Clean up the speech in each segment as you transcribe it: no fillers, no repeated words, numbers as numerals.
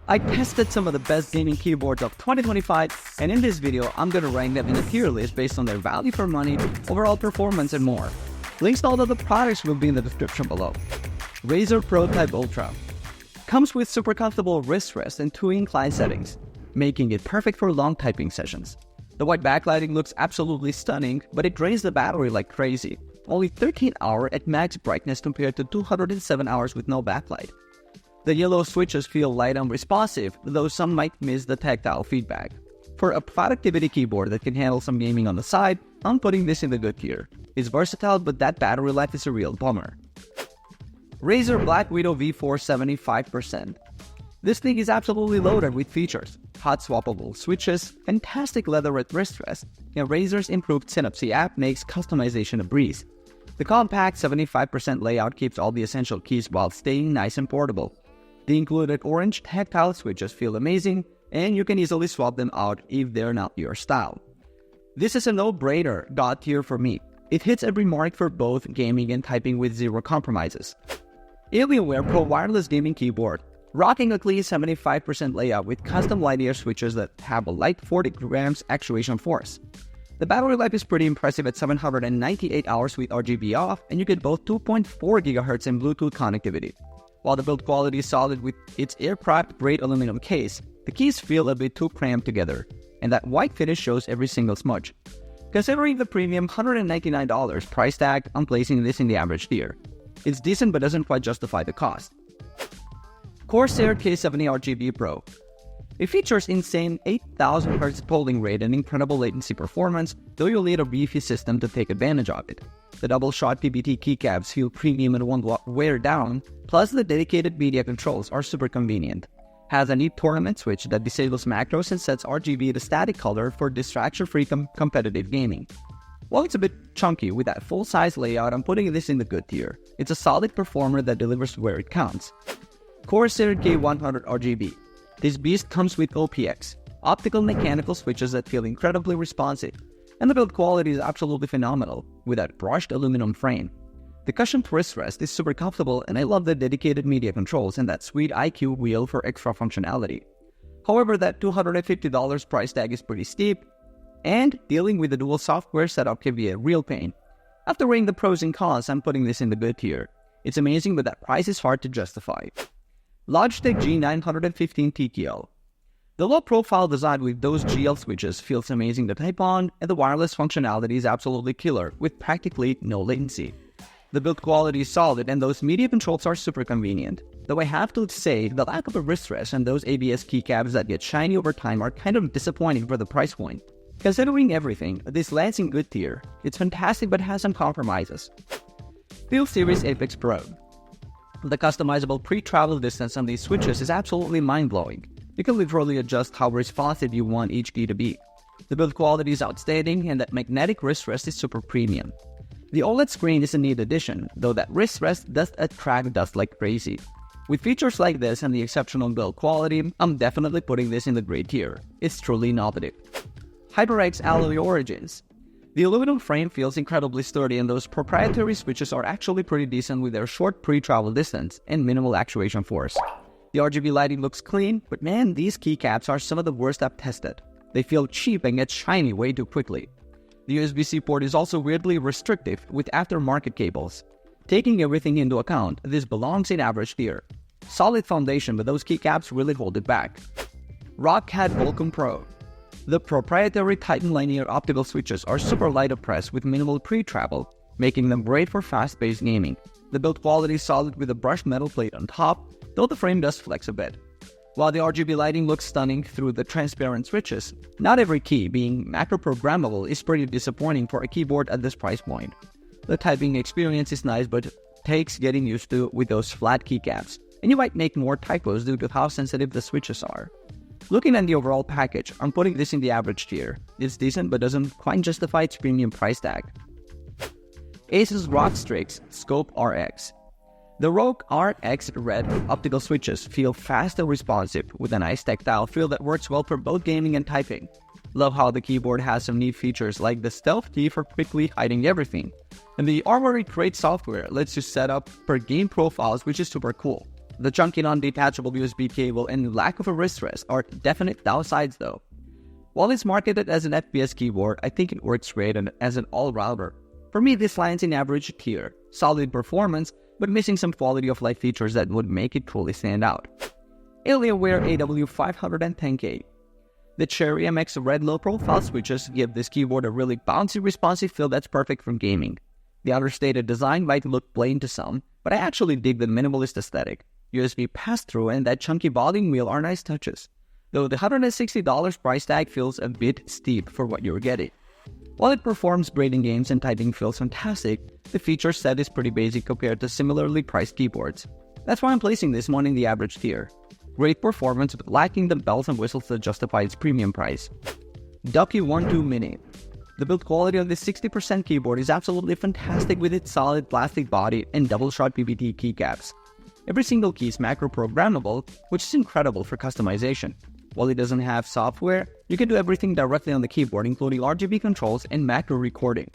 I tested some of the best gaming keyboards of 2025, and in this video, I'm gonna rank them in a tier list based on their value for money, overall performance, and more. Links to all of the products will be in the description below. Razer ProType Ultra comes with super comfortable wrist rest and 2 incline settings, making it perfect for long typing sessions. The white backlighting looks absolutely stunning, but it drains the battery like crazy. Only 13 hours at max brightness compared to 207 hours with no backlight. The yellow switches feel light and responsive, though some might miss the tactile feedback. For a productivity keyboard that can handle some gaming on the side, I'm putting this in the good tier. It's versatile, but that battery life is a real bummer. Razer BlackWidow V4 75%. This thing is absolutely loaded with features. Hot swappable switches, fantastic leatherette wrist rest, and Razer's improved Synapse app makes customization a breeze. The compact 75% layout keeps all the essential keys while staying nice and portable. The included orange tactile switches feel amazing, and you can easily swap them out if they're not your style. This is a no-brainer God tier for me. It hits every mark for both gaming and typing with zero compromises. Alienware Pro Wireless Gaming Keyboard, rocking a clean 75% layout with custom linear switches that have a light 40 grams actuation force. The battery life is pretty impressive at 798 hours with RGB off, and you get both 2.4 GHz and Bluetooth connectivity. While the build quality is solid with its air-propped grade aluminum case, the keys feel a bit too cramped together, and that white finish shows every single smudge. Considering the premium $199 price tag, I'm placing this in the average tier. It's decent but doesn't quite justify the cost. Corsair K70 RGB Pro. It features insane 8000 Hz polling rate and incredible latency performance, though you'll need a beefy system to take advantage of it. The double-shot PBT keycaps feel premium and won't wear down, plus the dedicated media controls are super convenient. Has a neat tournament switch that disables macros and sets RGB to static color for distraction-free competitive gaming. While it's a bit chunky with that full-size layout, I'm putting this in the good tier. It's a solid performer that delivers where it counts. Corsair K100 RGB. This beast comes with OPX, optical mechanical switches that feel incredibly responsive, and the build quality is absolutely phenomenal with that brushed aluminum frame. The cushioned wrist rest is super comfortable, and I love the dedicated media controls and that sweet IQ wheel for extra functionality. However, that $250 price tag is pretty steep, and dealing with the dual software setup can be a real pain. After weighing the pros and cons, I'm putting this in the good tier. It's amazing, but that price is hard to justify. Logitech G915 TKL. The low-profile design with those GL switches feels amazing to type on, and the wireless functionality is absolutely killer, with practically no latency. The build quality is solid, and those media controls are super convenient. Though I have to say, the lack of a wrist rest and those ABS keycaps that get shiny over time are kind of disappointing for the price point. Considering everything, this lands in good tier. It's fantastic but has some compromises. SteelSeries Apex Pro. The customizable pre-travel distance on these switches is absolutely mind-blowing. You can literally adjust how responsive you want each key to be. The build quality is outstanding, and that magnetic wrist rest is super premium. The OLED screen is a neat addition, though that wrist rest does attract dust like crazy. With features like this and the exceptional build quality, I'm definitely putting this in the great tier. It's truly innovative. HyperX Alloy Origins. The aluminum frame feels incredibly sturdy, and those proprietary switches are actually pretty decent with their short pre-travel distance and minimal actuation force. The RGB lighting looks clean, but man, these keycaps are some of the worst I've tested. They feel cheap and get shiny way too quickly. The USB-C port is also weirdly restrictive with aftermarket cables. Taking everything into account, this belongs in average tier. Solid foundation, but those keycaps really hold it back. ROG BUM Pro. The proprietary Titan linear optical switches are super light of press with minimal pre-travel, making them great for fast-paced gaming. The build quality is solid with a brushed metal plate on top, though the frame does flex a bit. While the RGB lighting looks stunning through the transparent switches, not every key being macro programmable is pretty disappointing for a keyboard at this price point. The typing experience is nice, but takes getting used to with those flat keycaps, and you might make more typos due to how sensitive the switches are. Looking at the overall package, I'm putting this in the average tier. It's decent but doesn't quite justify its premium price tag. Asus ROG Strix Scope RX. The ROG RX Red optical switches feel fast and responsive with a nice tactile feel that works well for both gaming and typing. Love how the keyboard has some neat features like the stealth key for quickly hiding everything. And the Armory Crate software lets you set up per game profiles, which is super cool. The chunky non-detachable USB cable and lack of a wrist rest are definite downsides though. While it's marketed as an FPS keyboard, I think it works great as an all-rounder. For me, this lands in average tier, solid performance, but missing some quality of life features that would make it truly stand out. Alienware AW510K. The Cherry MX red low-profile switches give this keyboard a really bouncy, responsive feel that's perfect for gaming. The understated design might look plain to some, but I actually dig the minimalist aesthetic. USB pass-through and that chunky volume wheel are nice touches, though the $160 price tag feels a bit steep for what you're getting. While it performs great in games and typing feels fantastic, the feature set is pretty basic compared to similarly priced keyboards. That's why I'm placing this one in the average tier. Great performance but lacking the bells and whistles that justify its premium price. Ducky 12 Mini. The build quality of this 60% keyboard is absolutely fantastic with its solid plastic body and double-shot PBT keycaps. Every single key is macro programmable, which is incredible for customization. While it doesn't have software, you can do everything directly on the keyboard, including RGB controls and macro recording.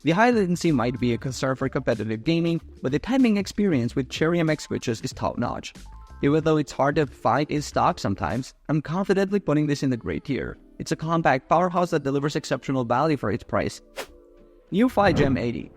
The high latency might be a concern for competitive gaming, but the typing experience with Cherry MX switches is top-notch. Even though it's hard to find in stock sometimes, I'm confidently putting this in the great tier. It's a compact powerhouse that delivers exceptional value for its price. Nuphy Gem80.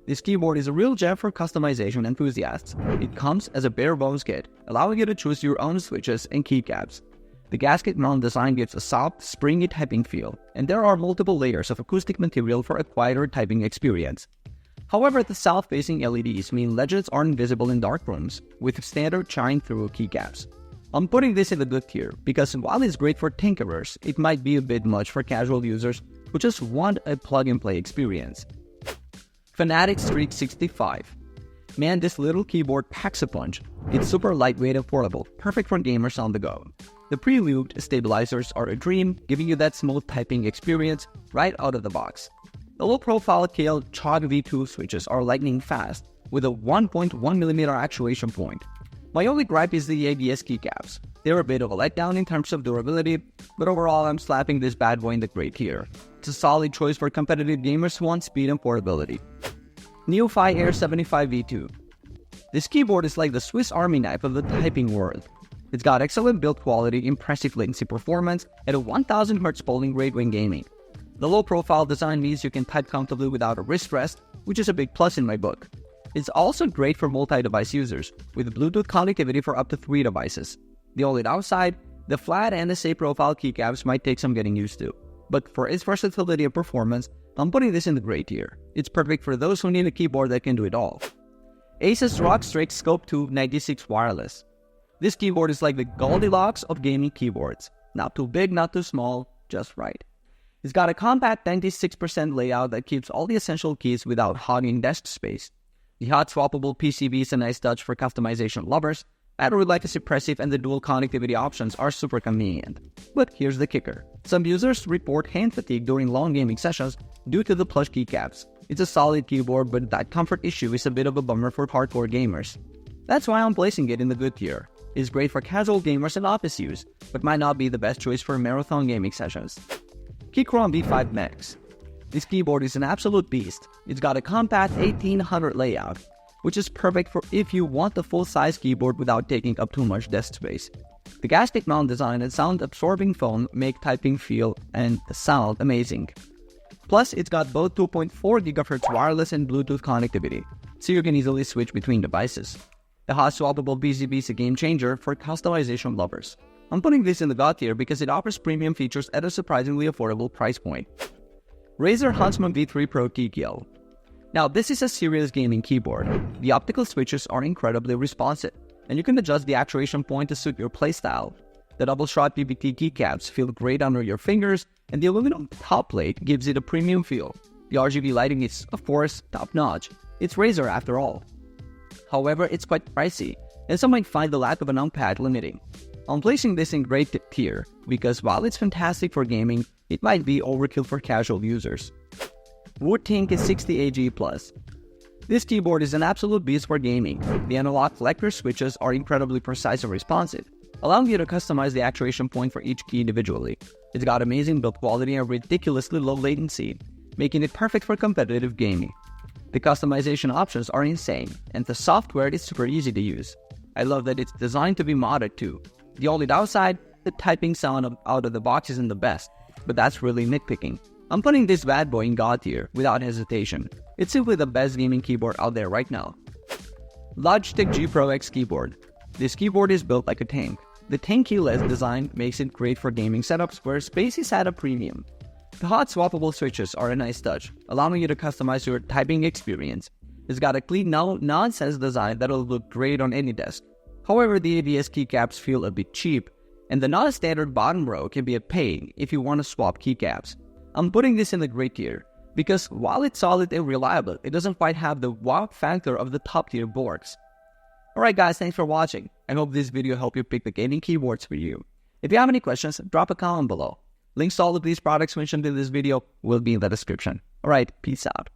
This keyboard is a real gem for customization enthusiasts. It comes as a bare bones kit, allowing you to choose your own switches and keycaps. The gasket mount design gives a soft, springy typing feel, and there are multiple layers of acoustic material for a quieter typing experience. However, the south-facing LEDs mean legends aren't visible in dark rooms, with standard shine-through keycaps. I'm putting this in the good tier, because while it's great for tinkerers, it might be a bit much for casual users who just want a plug-and-play experience. Fanatic Streak 65. Man, this little keyboard packs a punch. It's super lightweight and portable, perfect for gamers on the go. The pre-lubed stabilizers are a dream, giving you that smooth typing experience right out of the box. The low-profile KL CHOG V2 switches are lightning fast, with a 1.1mm actuation point. My only gripe is the ABS keycaps. They're a bit of a letdown in terms of durability, but overall I'm slapping this bad boy in the great tier. It's a solid choice for competitive gamers who want speed and portability. Nuphy Air 75 V2. This keyboard is like the Swiss Army knife of the typing world. It's got excellent build quality, impressive latency performance, and a 1000Hz polling rate when gaming. The low-profile design means you can type comfortably without a wrist rest, which is a big plus in my book. It's also great for multi-device users, with Bluetooth connectivity for up to 3 devices. The only downside, the flat NSA profile keycaps might take some getting used to. But for its versatility and performance, I'm putting this in the great tier. It's perfect for those who need a keyboard that can do it all. Asus ROG Strix Scope 2 96 Wireless. This keyboard is like the Goldilocks of gaming keyboards. Not too big, not too small, just right. It's got a compact 96% layout that keeps all the essential keys without hogging desk space. The hot swappable PCB is a nice touch for customization lovers. Battery life is impressive and the dual connectivity options are super convenient. But here's the kicker. Some users report hand fatigue during long gaming sessions due to the plush keycaps. It's a solid keyboard, but that comfort issue is a bit of a bummer for hardcore gamers. That's why I'm placing it in the good tier. It's great for casual gamers and office use, but might not be the best choice for marathon gaming sessions. Keychron V5 Max. This keyboard is an absolute beast. It's got a compact 1800 layout, which is perfect for if you want the full-size keyboard without taking up too much desk space. The gasket mount design and sound-absorbing foam make typing feel and sound amazing. Plus, it's got both 2.4 GHz wireless and Bluetooth connectivity, so you can easily switch between devices. The hot swappable PCB is a game changer for customization lovers. I'm putting this in the God tier because it offers premium features at a surprisingly affordable price point. Razer Hotman V3 Pro TKL. Now, this is a serious gaming keyboard. The optical switches are incredibly responsive, and you can adjust the actuation point to suit your playstyle. The double-shot PBT keycaps feel great under your fingers, and the aluminum top plate gives it a premium feel. The RGB lighting is, of course, top-notch. It's Razer after all. However, it's quite pricey, and some might find the lack of a numpad limiting. I'm placing this in great tier because while it's fantastic for gaming, it might be overkill for casual users. Wooting K60 AG+. This keyboard is an absolute beast for gaming. The analog selector switches are incredibly precise and responsive, allowing you to customize the actuation point for each key individually. It's got amazing build quality and ridiculously low latency, making it perfect for competitive gaming. The customization options are insane, and the software is super easy to use. I love that it's designed to be modded too. The only downside, the typing sound out of the box isn't the best, but that's really nitpicking. I'm putting this bad boy in God tier without hesitation. It's simply the best gaming keyboard out there right now. Logitech G Pro X keyboard. This keyboard is built like a tank. The tanky-less design makes it great for gaming setups where space is at a premium. The hot swappable switches are a nice touch, allowing you to customize your typing experience. It's got a clean, no-nonsense design that'll look great on any desk. However, the ABS keycaps feel a bit cheap, and the non-standard bottom row can be a pain if you want to swap keycaps. I'm putting this in the great tier, because while it's solid and reliable, it doesn't quite have the wow factor of the top tier boards. Alright guys, thanks for watching. I hope this video helped you pick the gaming keyboards for you. If you have any questions, drop a comment below. Links to all of these products mentioned in this video will be in the description. Alright, peace out.